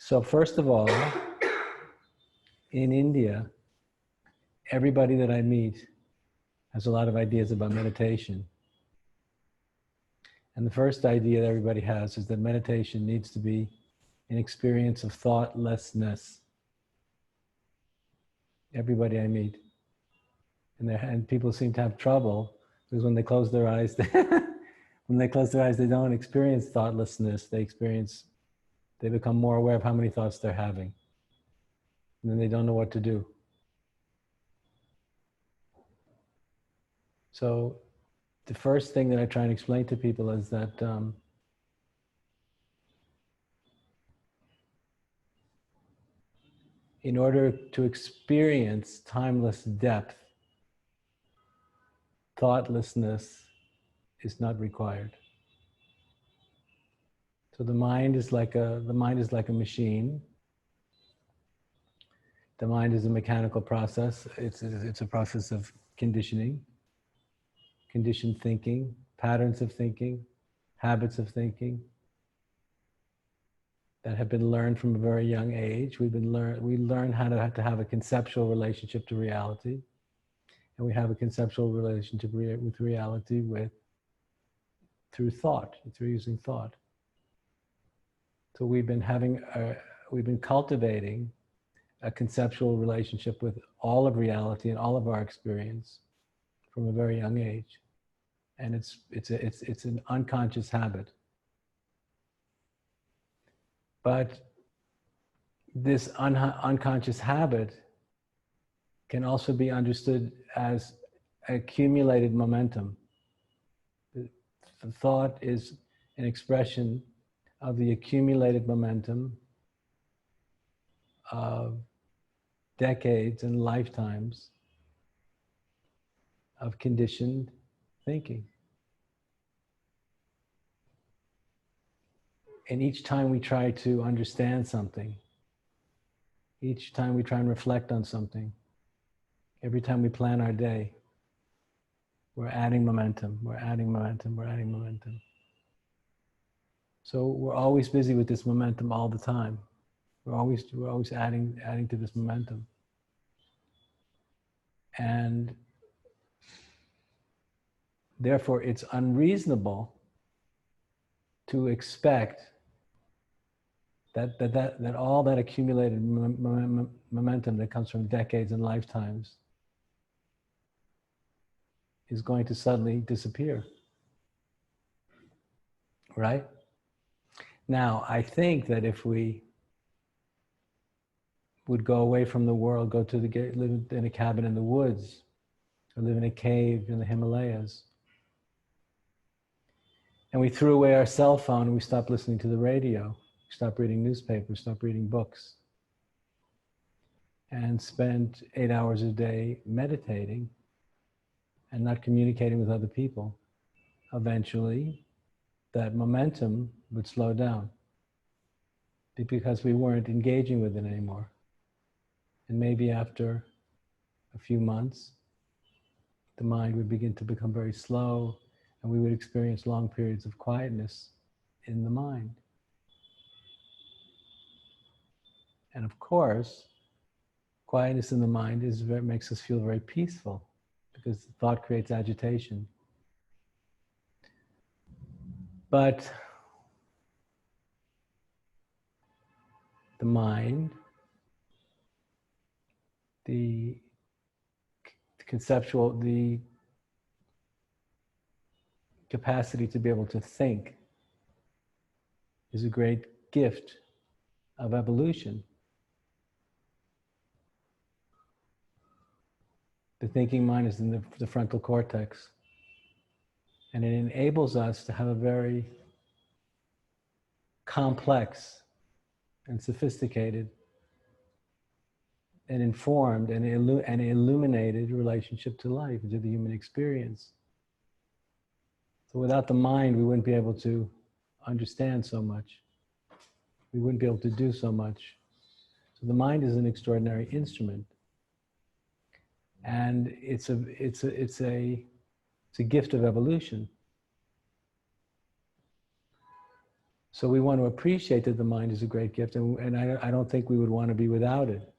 So first of all, in India, everybody that I meet has a lot of ideas about meditation. And the first idea that everybody has is that meditation needs to be an experience of thoughtlessness. Everybody I meet. And people seem to have trouble because when they close their eyes, they don't experience thoughtlessness. They become more aware of how many thoughts they're having. And then they don't know what to do. So the first thing that I try and explain to people is that in order to experience timeless depth, thoughtlessness is not required. So the mind is like a machine. The mind is a mechanical process. It's a process of conditioning, conditioned thinking, patterns of thinking, habits of thinking that have been learned from a very young age. We learn how to have a conceptual relationship to reality, and we have a conceptual relationship with reality through thought, through using thought. So we've been cultivating a conceptual relationship with all of reality and all of our experience from a very young age, and it's an unconscious habit. But this unconscious habit can also be understood as accumulated momentum. The thought is an expression of the accumulated momentum of decades and lifetimes of conditioned thinking. And each time we try to understand something, each time we try and reflect on something, every time we plan our day, we're adding momentum, we're adding momentum, we're adding momentum. So we're always busy with this momentum all the time. We're always adding to this momentum. And therefore it's unreasonable to expect that all that accumulated momentum that comes from decades and lifetimes is going to suddenly disappear. Right? Now, I think that if we would go away from the world, live in a cabin in the woods, or live in a cave in the Himalayas, and we threw away our cell phone and we stopped listening to the radio, stop reading newspapers, stop reading books, and spend 8 hours a day meditating and not communicating with other people, eventually that momentum would slow down because we weren't engaging with it anymore. And maybe after a few months, the mind would begin to become very slow and we would experience long periods of quietness in the mind. And of course, quietness in the mind makes us feel very peaceful because thought creates agitation. But the mind, the capacity to be able to think is a great gift of evolution. The thinking mind is in the frontal cortex, and it enables us to have a very complex and sophisticated and informed and illuminated relationship to life, to the human experience. So without the mind, we wouldn't be able to understand so much. We wouldn't be able to do so much. So the mind is an extraordinary instrument. And it's a gift of evolution. So we want to appreciate that the mind is a great gift, and I don't think we would want to be without it.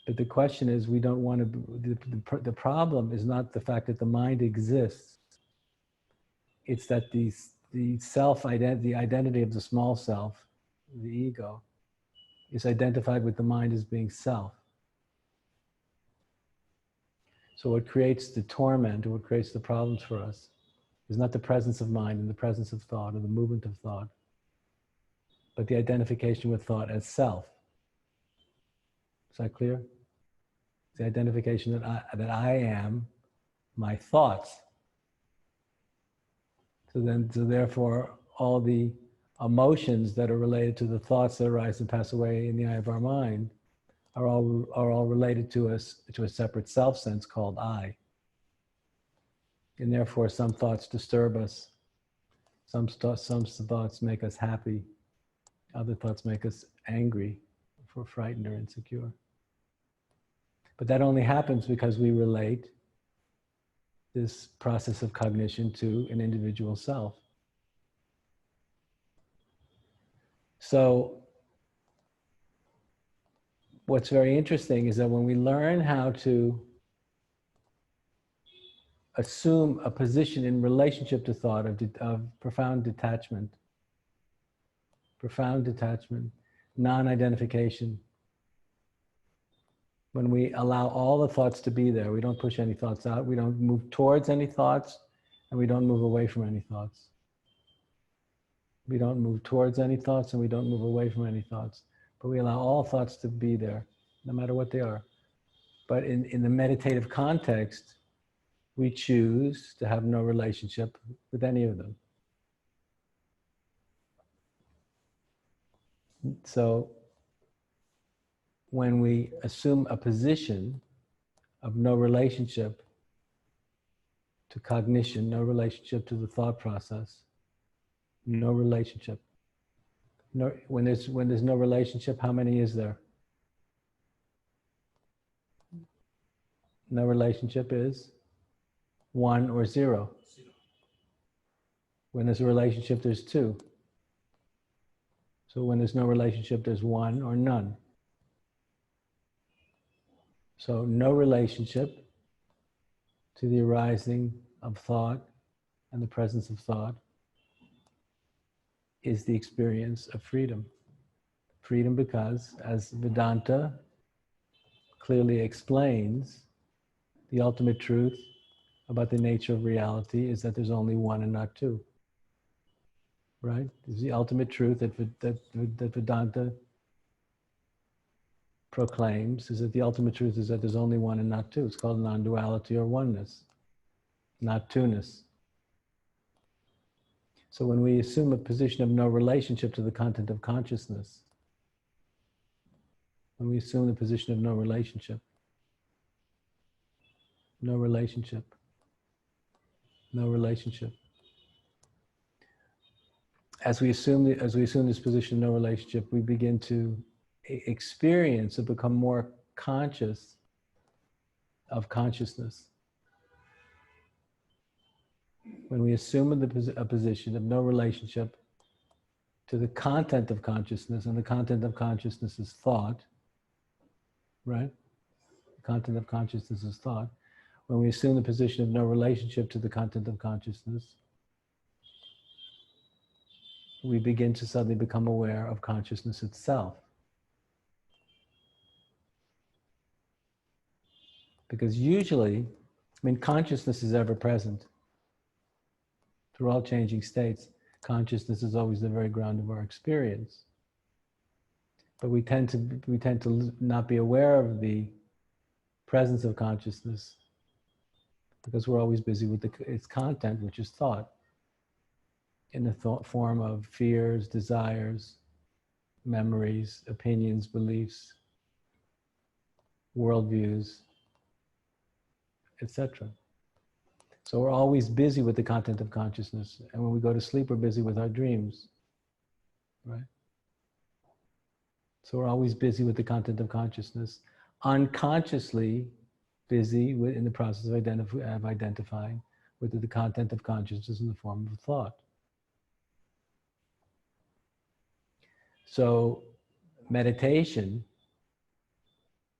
But the question is, we don't want to, the problem is not the fact that the mind exists. It's that the the identity of the small self, the ego, is identified with the mind as being self. So what creates the torment, or what creates the problems for us, is not the presence of mind and the presence of thought or the movement of thought, but the identification with thought as self. Is that clear? The identification that I am my thoughts. So therefore, all the emotions that are related to the thoughts that arise and pass away in the eye of our mind are all related to us, to a separate self sense called I. And therefore, some thoughts disturb us. Some thoughts make us happy. Other thoughts make us angry, or frightened or insecure. But that only happens because we relate this process of cognition to an individual self. So what's very interesting is that when we learn how to assume a position in relationship to thought of profound detachment, non-identification, when we allow all the thoughts to be there, we don't push any thoughts out, we don't move towards any thoughts, and we don't move away from any thoughts. We don't move towards any thoughts, and we don't move away from any thoughts. But we allow all thoughts to be there, no matter what they are. But in the meditative context, we choose to have no relationship with any of them. So when we assume a position of no relationship to cognition, no relationship to the thought process, no relationship. No, when there's no relationship, how many is there? No relationship is 1 or 0. When there's a relationship, there's 2. So when there's no relationship, there's 1 or none. So no relationship to the arising of thought and the presence of thought is the experience of freedom. Freedom because, as Vedanta clearly explains, the ultimate truth about the nature of reality is that there's only one and not two. Right? It's the ultimate truth that Vedanta proclaims, is that the ultimate truth is that there's only one and not two. It's called non-duality or oneness, not two-ness. So when we assume a position of no relationship to the content of consciousness, when we assume the position of no relationship, no relationship, no relationship. As we assume this position of no relationship, we begin to experience or become more conscious of consciousness. When we assume a position of no relationship to the content of consciousness, and the content of consciousness is thought, right? The content of consciousness is thought. When we assume the position of no relationship to the content of consciousness, we begin to suddenly become aware of consciousness itself. Because usually, consciousness is ever present. Through all changing states, consciousness is always the very ground of our experience. But we tend to not be aware of the presence of consciousness because we're always busy with its content, which is thought, in the form of fears, desires, memories, opinions, beliefs, worldviews, etc. So we're always busy with the content of consciousness. And when we go to sleep, we're busy with our dreams, right? So we're always busy with the content of consciousness, unconsciously busy in the process of identifying with the content of consciousness in the form of thought. So meditation,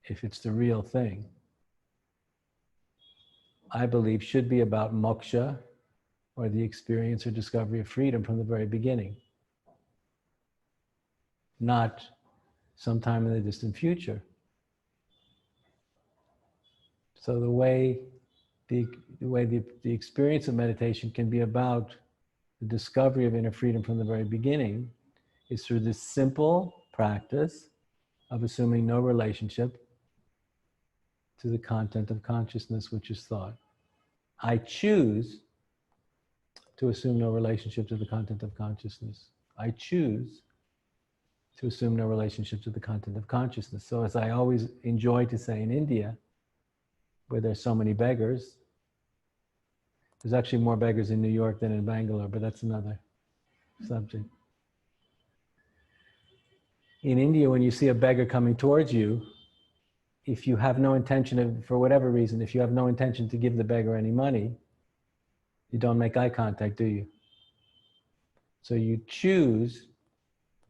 if it's the real thing, I believe should be about moksha, or the experience or discovery of freedom from the very beginning, not sometime in the distant future. So the way the experience of meditation can be about the discovery of inner freedom from the very beginning is through this simple practice of assuming no relationship to the content of consciousness, which is thought. I choose to assume no relationship to the content of consciousness. I choose to assume no relationship to the content of consciousness. So as I always enjoy to say in India, where there's so many beggars, there's actually more beggars in New York than in Bangalore, but that's another subject. In India, when you see a beggar coming towards you, if you have no intention of, for whatever reason, if you have no intention to give the beggar any money, you don't make eye contact, do you? So you choose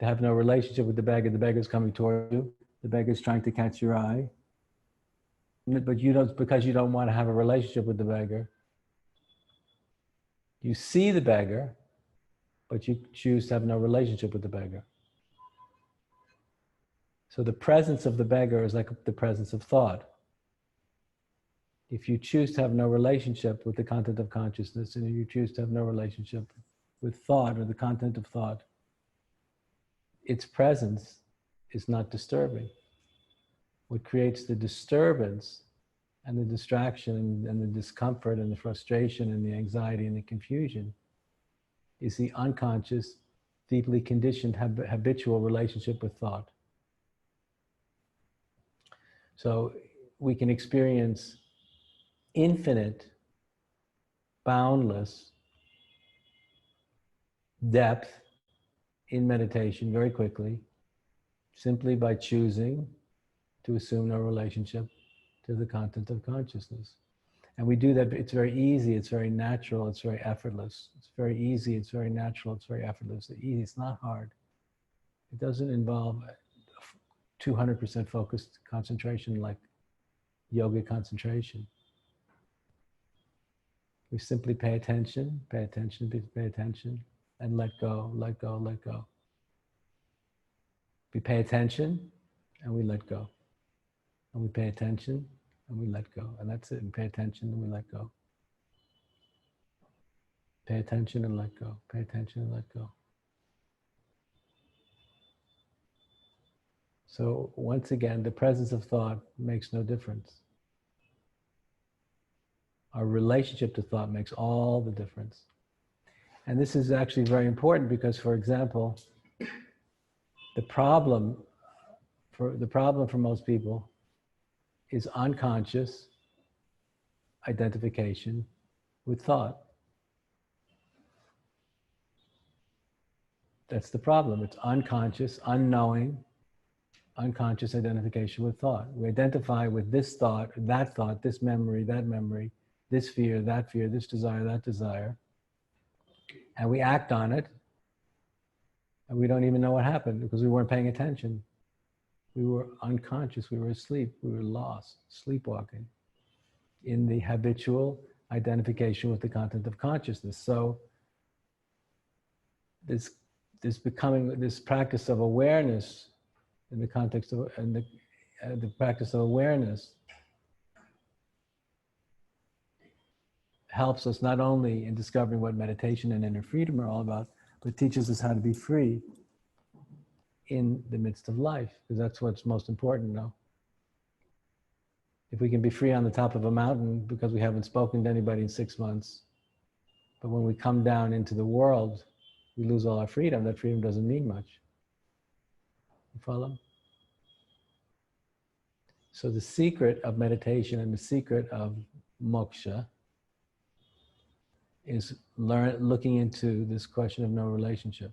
to have no relationship with the beggar's coming toward you, the beggar's trying to catch your eye, but you don't, because you don't want to have a relationship with the beggar. You see the beggar, but you choose to have no relationship with the beggar. So the presence of the beggar is like the presence of thought. If you choose to have no relationship with the content of consciousness, and you choose to have no relationship with thought or the content of thought, its presence is not disturbing. What creates the disturbance and the distraction and the discomfort and the frustration and the anxiety and the confusion is the unconscious, deeply conditioned habitual relationship with thought. So we can experience infinite, boundless depth in meditation very quickly, simply by choosing to assume no relationship to the content of consciousness. And we do that, it's very easy, it's very natural, it's very effortless. It's very easy, it's very natural, it's very effortless. It's not hard. It doesn't involve 200% focused concentration like yoga concentration. We simply pay attention, and let go, let go, let go. We pay attention and we let go. And we pay attention and we let go. And that's it. And pay attention and we let go. Pay attention and let go. Pay attention and let go. So once again, the presence of thought makes no difference. Our relationship to thought makes all the difference. And this is actually very important because, for example, the problem for most people is unconscious identification with thought. That's the problem. It's unconscious, unknowing, unconscious identification with thought. We identify with this thought, this memory, that memory, this fear, this desire, that desire. And we act on it. And we don't even know what happened because we weren't paying attention. We were unconscious, we were asleep, we were lost, sleepwalking in the habitual identification with the content of consciousness. So this practice of awareness in the context of the practice of awareness helps us not only in discovering what meditation and inner freedom are all about, but teaches us how to be free in the midst of life, because that's what's most important now. If we can be free on the top of a mountain because we haven't spoken to anybody in 6 months, but when we come down into the world, we lose all our freedom, that freedom doesn't mean much. You follow? So the secret of meditation and the secret of moksha is looking into this question of no relationship.